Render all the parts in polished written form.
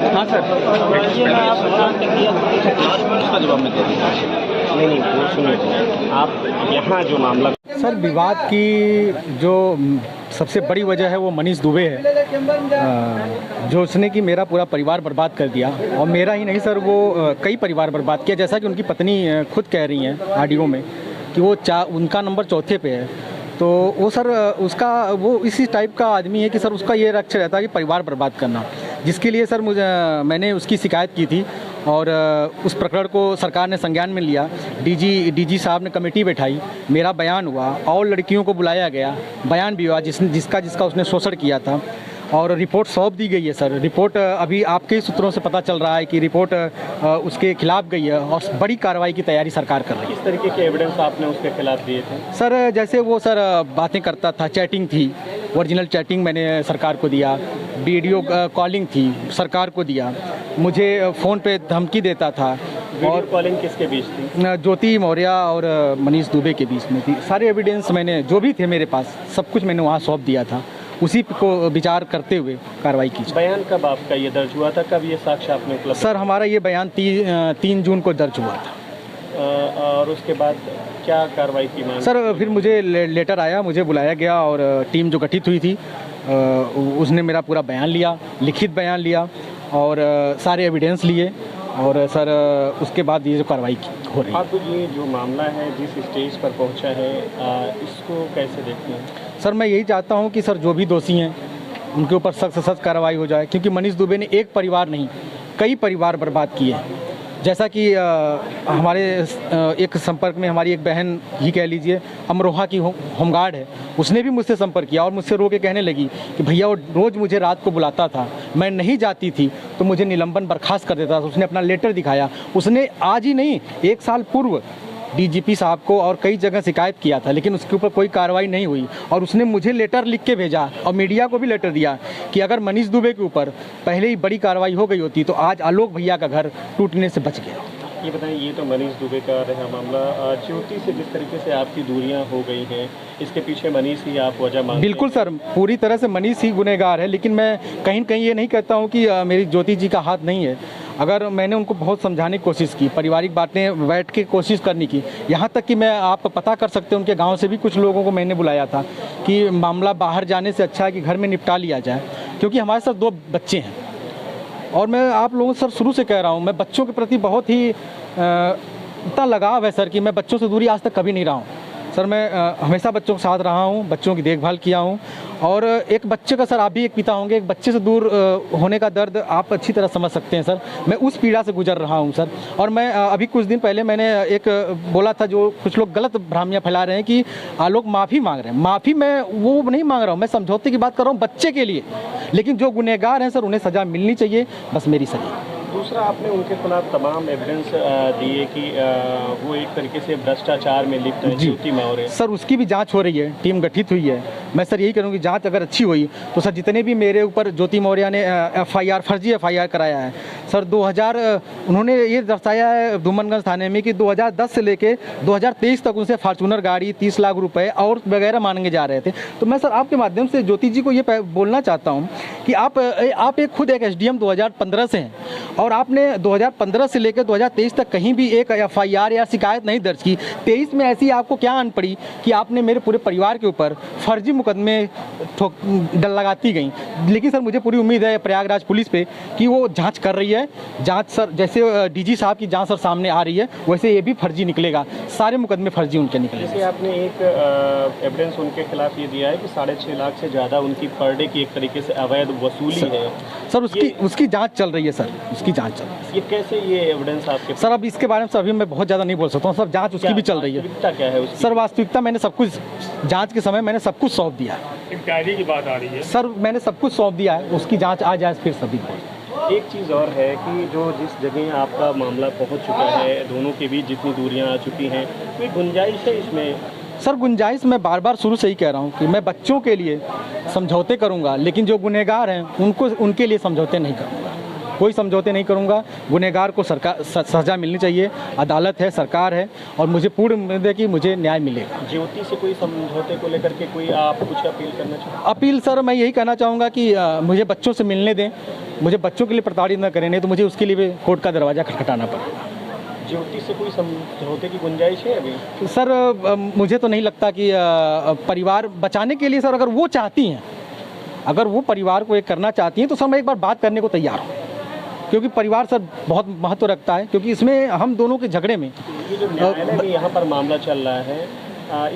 हाँ सर, उसका जवाब मैं दे दूँगा। नहीं वो सुनिए, आप यहाँ जो मामला सर विवाद की जो सबसे बड़ी वजह है वो मनीष दुबे है, जो उसने कि मेरा पूरा परिवार बर्बाद कर दिया। और मेरा ही नहीं सर, वो कई परिवार बर्बाद किया। जैसा कि उनकी पत्नी खुद कह रही हैं ऑडियो में कि वो उनका नंबर चौथे पे है। तो वो सर उसका वो इसी टाइप का आदमी है कि सर उसका ये लक्ष्य रहता है कि परिवार बर्बाद करना, जिसके लिए सर मैंने उसकी शिकायत की थी और उस प्रकरण को सरकार ने संज्ञान में लिया। डीजी साहब ने कमेटी बैठाई, मेरा बयान हुआ और लड़कियों को बुलाया गया, बयान भी हुआ जिसका उसने शोषण किया था और रिपोर्ट सौंप दी गई है सर। रिपोर्ट अभी आपके ही सूत्रों से पता चल रहा है कि रिपोर्ट उसके खिलाफ गई है और बड़ी कार्रवाई की तैयारी सरकार कर रही है। किस तरीके के एविडेंस आपने उसके खिलाफ दिए थे? सर जैसे वो सर बातें करता था, चैटिंग थी, ओरिजिनल चैटिंग मैंने सरकार को दिया, वीडियो कॉलिंग थी सरकार को दिया, मुझे फ़ोन पे धमकी देता था। और कॉलिंग किसके बीच थी? ज्योति मौर्य और मनीष दुबे के बीच में थी। सारे एविडेंस मैंने जो भी थे मेरे पास सब कुछ मैंने वहाँ सौंप दिया था, उसी को विचार करते हुए कार्रवाई की। बयान कब आपका ये दर्ज हुआ था, कब ये साक्ष्य आपने उपलब्ध? सर हमारा ये बयान 3 जून को दर्ज हुआ था। और उसके बाद क्या कार्रवाई की मांग? सर फिर मुझे लेटर आया, मुझे बुलाया गया और टीम जो गठित हुई थी उसने मेरा पूरा बयान लिया, लिखित बयान लिया और सारे एविडेंस लिए और सर उसके बाद ये जो कार्रवाई हो रही है। आप ये जो मामला है जिस स्टेज पर पहुंचा है इसको कैसे देखते हैं? सर मैं यही चाहता हूं कि सर जो भी दोषी हैं उनके ऊपर सख्त से सख्त कार्रवाई हो जाए, क्योंकि मनीष दुबे ने एक परिवार नहीं कई परिवार बर्बाद किए हैं। जैसा कि हमारे एक संपर्क में हमारी एक बहन ही कह लीजिए, अमरोहा की होमगार्ड है, उसने भी मुझसे संपर्क किया और मुझसे रो के कहने लगी कि भैया वो रोज़ मुझे रात को बुलाता था, मैं नहीं जाती थी तो मुझे निलंबन बर्खास्त कर देता था। उसने अपना लेटर दिखाया, उसने आज ही नहीं 1 साल पूर्व डीजीपी साहब को और कई जगह शिकायत किया था, लेकिन उसके ऊपर कोई कार्रवाई नहीं हुई। और उसने मुझे लेटर लिख के भेजा और मीडिया को भी लेटर दिया कि अगर मनीष दुबे के ऊपर पहले ही बड़ी कार्रवाई हो गई होती तो आज आलोक भैया का घर टूटने से बच गया। ये बताएं, ये तो मनीष दुबे का रहा मामला, ज्योति से जिस तरीके से आपकी दूरियां हो गई हैं, इसके पीछे मनीष ही आप वजह मानते हैं? बिल्कुल सर, पूरी तरह से मनीष ही गुनहगार है, लेकिन मैं कहीं कहीं ये नहीं कहता हूँ कि मेरी ज्योति जी का हाथ नहीं है। अगर मैंने उनको बहुत समझाने की कोशिश की, पारिवारिक बातें बैठ के कोशिश करने की, यहाँ तक कि मैं आप पता कर सकते हैं उनके गांव से भी कुछ लोगों को मैंने बुलाया था कि मामला बाहर जाने से अच्छा है कि घर में निपटा लिया जाए, क्योंकि हमारे साथ 2 बच्चे हैं। और मैं आप लोगों से सर शुरू से कह रहा हूँ, मैं बच्चों के प्रति बहुत ही इतना लगाव है सर कि मैं बच्चों से दूरी आज तक कभी नहीं रहा हूँ। सर मैं हमेशा बच्चों के साथ रहा हूँ, बच्चों की देखभाल किया हूँ। और एक बच्चे का सर आप भी एक पिता होंगे, एक बच्चे से दूर होने का दर्द आप अच्छी तरह समझ सकते हैं सर। मैं उस पीड़ा से गुजर रहा हूँ सर। और मैं अभी कुछ दिन पहले मैंने एक बोला था, जो कुछ लोग गलत भ्रांतियाँ फैला रहे हैं कि लोग माफ़ी मांग रहे हैं। माफ़ी मैं वो नहीं मांग रहा हूँ, मैं समझौते की बात कर रहा हूँ बच्चे के लिए। लेकिन जो गुनहगार हैं सर उन्हें सज़ा मिलनी चाहिए, बस मेरी सज़ा। दूसरा, आपने उनके खिलाफ तमाम एविडेंस दिए कि वो एक तरीके से भ्रष्टाचार में लिप्त है, ज्योति मौर्य। सर उसकी भी जांच हो रही है, टीम गठित हुई है। मैं सर यही करूँगी, जांच अगर अच्छी हुई तो सर जितने भी मेरे ऊपर ज्योति मौर्य ने फर्जी एफआईआर कराया है सर, 2000 उन्होंने ये दर्शाया है डुमनगंज थाने में कि 2010 से लेके 2023 तक उनसे फॉर्चूनर गाड़ी, 30 लाख रुपए और वगैरह मांगे जा रहे थे। तो मैं सर आपके माध्यम से ज्योति जी को ये बोलना चाहता हूँ कि आप एक खुद एक एसडीएम 2015 से हैं और आपने 2015 से लेकर 2023 तक कहीं भी एक एफआईआर या शिकायत नहीं दर्ज की। 23 में ऐसी आपको क्या अन पड़ी कि आपने मेरे पूरे परिवार के ऊपर फर्जी मुकदमे डल लगाती गई। लेकिन सर मुझे पूरी उम्मीद है प्रयागराज पुलिस पे कि वो जांच कर रही है। जांच सर जैसे डीजी साहब की जांच सर सामने आ रही है, वैसे ये भी फर्जी निकलेगा, सारे मुकदमे फर्जी उनके निकलेंगे। जैसे आपने एक एविडेंस उनके खिलाफ ये दिया है कि 6.5 लाख से ज़्यादा उनकी पर डे की एक तरीके से अवैध वसूली है सर, उसकी जांच चल रही है सर, उसकी जांच चल रही है। ये कैसे ये एविडेंस आपके? सर अब इसके बारे में सर अभी मैं बहुत ज़्यादा नहीं बोल सकता हूँ सर, जांच उसकी भी चल रही है। वास्तविकता क्या है उसकी? सर वास्तविकता मैंने सब कुछ जांच के समय मैंने सब कुछ सौंप दिया है। एक डायरी की बात आ रही है सर, मैंने सब कुछ सौंप दिया है, उसकी जांच आ जाए फिर सभी। एक चीज़ और है कि जो जिस जगह आपका मामला पहुंच चुका है, दोनों के बीच जितनी दूरियां आ चुकी हैं, कोई गुंजाइश है इसमें? सर गुंजाइश मैं बार बार शुरू से ही कह रहा हूँ कि मैं बच्चों के लिए समझौते करूँगा, लेकिन जो गुनहगार हैं उनके लिए समझौते नहीं करूँगा। कोई समझौते नहीं करूँगा। गुनहगार को सरकार सज़ा मिलनी चाहिए, अदालत है, सरकार है, और मुझे पूर्ण उम्मीद है कि मुझे न्याय मिलेगा। ज्योति से कोई समझौते को लेकर के कोई आप कुछ अपील करना चाहते हैं? अपील सर मैं यही कहना चाहूँगा कि मुझे बच्चों से मिलने दें, मुझे बच्चों के लिए प्रताड़ित न करें, नहीं तो मुझे उसके लिए भी कोर्ट का दरवाज़ा खटखटाना पड़ेगा। ज्योति से कोई समझौते की गुंजाइश है अभी? सर मुझे तो नहीं लगता कि परिवार बचाने के लिए सर, अगर वो चाहती हैं, अगर वो परिवार को एक करना चाहती हैं तो सर मैं एक बार बात करने को तैयार हूँ, क्योंकि परिवार सर बहुत महत्व रखता है, क्योंकि इसमें हम दोनों के झगड़े में ये जो न्यायालय में यहाँ पर मामला चल रहा है,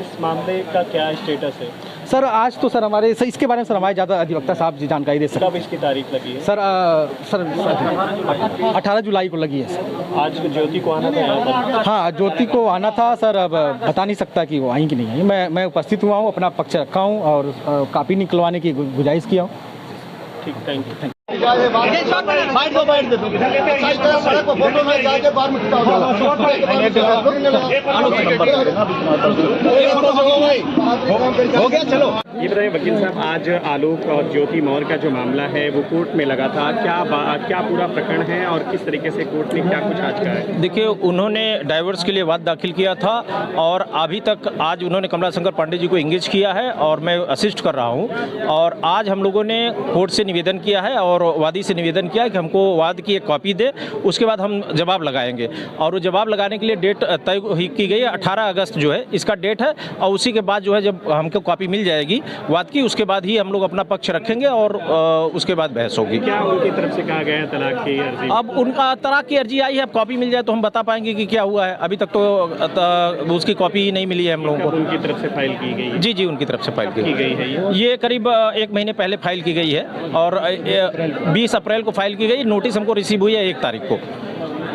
इस मामले का क्या स्टेटस है? सर आज तो सर हमारे इसके बारे में सर हमारे ज़्यादा अधिवक्ता साहब जी जानकारी दे सकते हैं। कब इसकी तारीख लगी है? सर 18 जुलाई को लगी है सर। आज ज्योति को आना था यहाँ पर? हाँ, ज्योति को आना था सर, अब बता नहीं सकता कि वो आई कि नहीं आई। मैं उपस्थित हुआ हूँ, अपना पक्ष रखा हूँ और कापी निकलवाने की गुजारिश किया हूँ। ठीक, थैंक यू। ये बताइए वकील साहब, आज आलोक और ज्योति मौर्य का जो मामला है वो कोर्ट में लगा था, क्या पूरा प्रकरण है और किस तरीके से कोर्ट ने क्या कुछ आज कहा है? देखिए, उन्होंने डाइवोर्स के लिए वाद दाखिल किया था और अभी तक आज उन्होंने कमलाशंकर पांडे जी को इंगेज किया है और मैं असिस्ट कर रहा हूं। और आज हम लोगों ने कोर्ट से निवेदन किया है और वादी से निवेदन किया है कि हमको वाद की एक कॉपी दे, उसके बाद हम जवाब लगाएंगे। और वो जवाब लगाने के लिए डेट तय की गई है, 18 अगस्त जो है इसका डेट है। और उसी के बाद जो है जब हमको कॉपी मिल जाएगी वाद की, उसके बाद ही हम लोग अपना पक्ष रखेंगे और उसके बाद बहस होगी। क्या उनकी तरफ से कहा गया है तलाक की अर्जी? अब उनका तलाक की अर्जी आई है, अब कॉपी मिल जाए तो हम बता पाएंगे कि क्या हुआ है। अभी तक तो उसकी कॉपी ही नहीं मिली है हम लोगों को। उनकी तरफ से फाइल की गई है? जी, उनकी तरफ से फाइल की गई है। ये करीब 1 महीने पहले फाइल की गई है और 20 अप्रैल को फाइल की गई। नोटिस हमको रिसीव हुई है 1 तारीख को।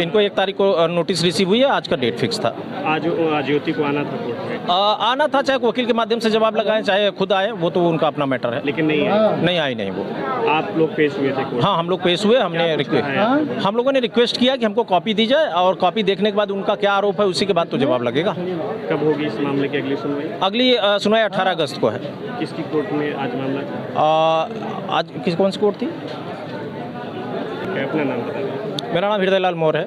इनको 1 तारीख को नोटिस रिसीव हुई है, आज का डेट फिक्स था। आज ज्योति को आना था कोर्ट में? आना था, चाहे वकील के माध्यम से जवाब लगाएं चाहे खुद आए, वो तो उनका अपना मैटर है। लेकिन नहीं आई नहीं वो। आप लोग पेश हुए थे कोर्ट? हाँ, हम लोग पेश हुए। हम लोगों ने रिक्वेस्ट किया कि हमको कॉपी दी जाए और कॉपी देखने के बाद उनका क्या आरोप है उसी के बाद तो जवाब लगेगा। कब होगी इस मामले की अगली सुनवाई? अगली सुनवाई 18 अगस्त को है। किसकी कोर्ट में आज मामला? आज कौन सी कोर्ट थी? अपना नाम बता दीजिए। मेरा नाम हृदय लाल मौर्य है।